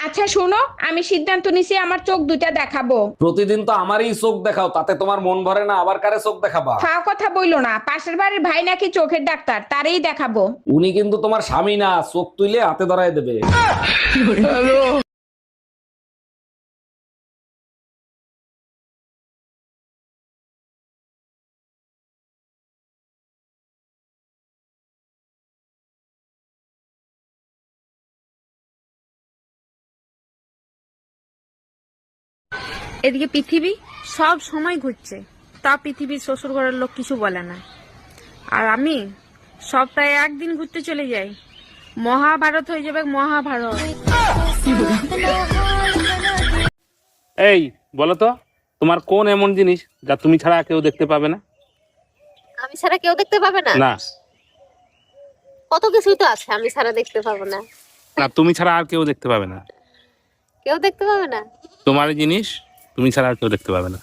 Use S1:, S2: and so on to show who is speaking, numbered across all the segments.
S1: আচ্ছা শোনো, আমি সিদ্ধান্ত নিছি আমার চোখ দুইটা দেখাবো।
S2: প্রতিদিন তো আমারই চোখ দেখাও, তাতে তোমার মন ভরে না, আবার কারে চোখ দেখাবা?
S1: ফাও কথা বইলো না, পাশের বাড়ির ভাই নাকি চোখের ডাক্তার, তারই দেখাবো।
S2: উনি কিন্তু তোমার স্বামী না, চোখ তুইলে হাতে ধরায় দেবে।
S3: এদিকে পৃথিবী সব সময় ঘুরছে, তা পৃথিবীর শ্বশুর ঘরের লোক কিছু বলে না। আর আমি সপ্তাহে একদিন ঘুরতে চলে যাই, মহাভারত হয়ে যাবে মহাভারত।
S4: এই বলো তো, তোমার কোন এমন জিনিস যা তুমি ছাড়া কেউ দেখতে পাবে না?
S5: আমি ছাড়া কেউ দেখতে পাবে না?
S4: না
S5: কত কিছুই তো আছে আমি ছাড়া দেখতে পাবো না।
S4: না, তুমি ছাড়া আর কেউ দেখতে পাবে না।
S5: কেউ দেখতে পাবে না?
S4: তোমার এই জিনিস তুমি ছাড়া আর কেউ দেখতে পাবে না।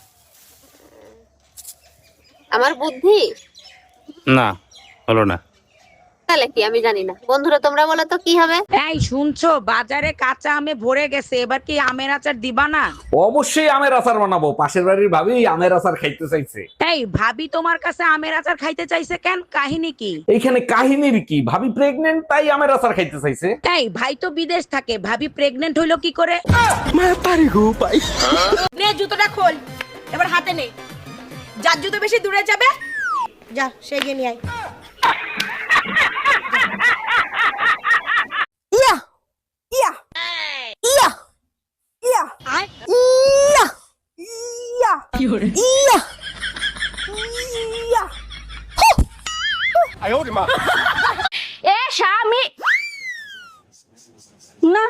S5: আমার বুদ্ধি?
S4: না, হলো না।
S5: তাহলে কি আমি জানি না। বন্ধুরা তোমরা বলো তো কি হবে?
S6: এই শুনছো, বাজারে কাঁচা আমে ভরে গেছে, এবার কি আমের আচার দিবা না?
S2: অবশ্যই আমের আচার বানাবো, পাশের বাড়ির ভাবি আমের আচার খাইতে চাইছে।
S6: এই ভাবি তোমার কাছে আমের আচার খাইতে চাইছে কেন? কাহিনী কি?
S2: এইখানে কাহিনীর কি? ভাবি প্রেগনেন্ট, তাই আমের আচার খাইতে চাইছে।
S6: এই ভাই তো বিদেশ থাকে, ভাবি প্রেগনেন্ট হইলো কি করে?
S7: নে জুতোটা খোল, এবার হাতে নে। যার জুতো বেশি দূরে যাবে যা সেই গিয়ে নিয়ে আয়। ইয়া ইয়া ইয়া ইয়া ইয়া ইয়া ইয়া ইয়া।
S3: এ স্বামী না,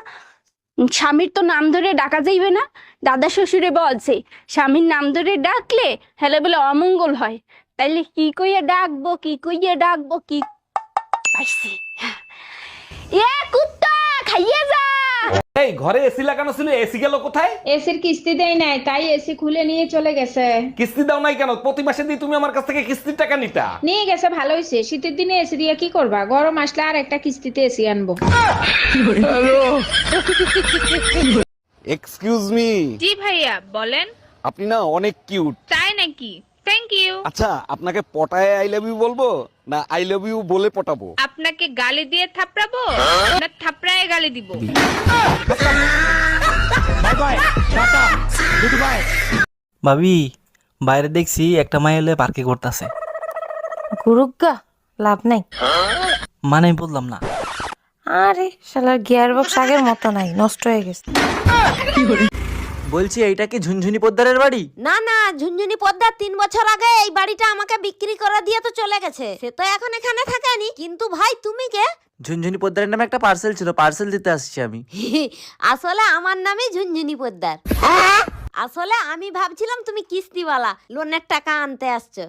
S3: স্বামীর তো নাম ধরে ডাকা যাইবে না। দাদা শ্বশুরে বলছে স্বামীর নাম ধরে ডাকলে হেলে বলে অমঙ্গল হয়। তাইলে কি কইয়া ডাকবো, কি কইয়া ডাকবো, কি পাইছি। এ কুত্তা খাইয়ে যা।
S2: এই ঘরে এসি লাগানো ছিল, এসি গেল কোথায়?
S1: এসির কিস্তি দেয় নাই, তাই এসি খুলে নিয়ে চলে গেছে।
S2: কিস্তি দাও নাই কেন? প্রতি মাসে দিয়ে তুমি আমার কাছ থেকে কিস্তির টাকা নিতা।
S1: নিয়ে গেছে, ভালো হয়েছে। শীতের দিনে এসি দিয়ে কি করবা? গরম আসলে আর একটা কিস্তিতে এসি আনবো।
S2: Excuse me.
S3: জি ভাইয়া বলেন।
S2: আপনি না অনেক কিউট।
S3: তাই নাকি? Thank you.
S2: আচ্ছা, আপনাকে পটায় আই লাভ ইউ বলবো না আই লাভ ইউ বলে পটাবো?
S3: আপনাকে গালি দিয়ে থাপড়াবো না থাপড়ায় গালি দিব?
S8: ভাবি, বাইরে দেখছি একটা মাই হলে পার্কে করতেছে।
S9: গুরুগা লাভ নাই।
S8: মানে আমি বললাম না।
S9: আরে শালার গিয়ার বক্স আগের মতো নাই, নষ্ট হয়ে গেছে।
S8: বলছি এইটা কি ঝুনঝুনি পোদ্দারের বাড়ি?
S9: না না, ঝুনঝুনি পদ্মার 3 বছর আগে এই বাড়িটা আমাকে বিক্রি করে দিয়ে তো চলে গেছে। সে তো এখন এখানে থাকেনি। কিন্তু ভাই তুমি কে?
S8: ঝুনঝুনি পোদ্দারের নামে একটা পার্সেল ছিল, পার্সেল দিতে আসছি আমি।
S9: আসলে আমার নামই ঝুনঝুনি পদ্মার। আসলে আমি ভাবছিলাম তুমি কিস্তিওয়ালা, লোনের টাকা আনতে আসছো।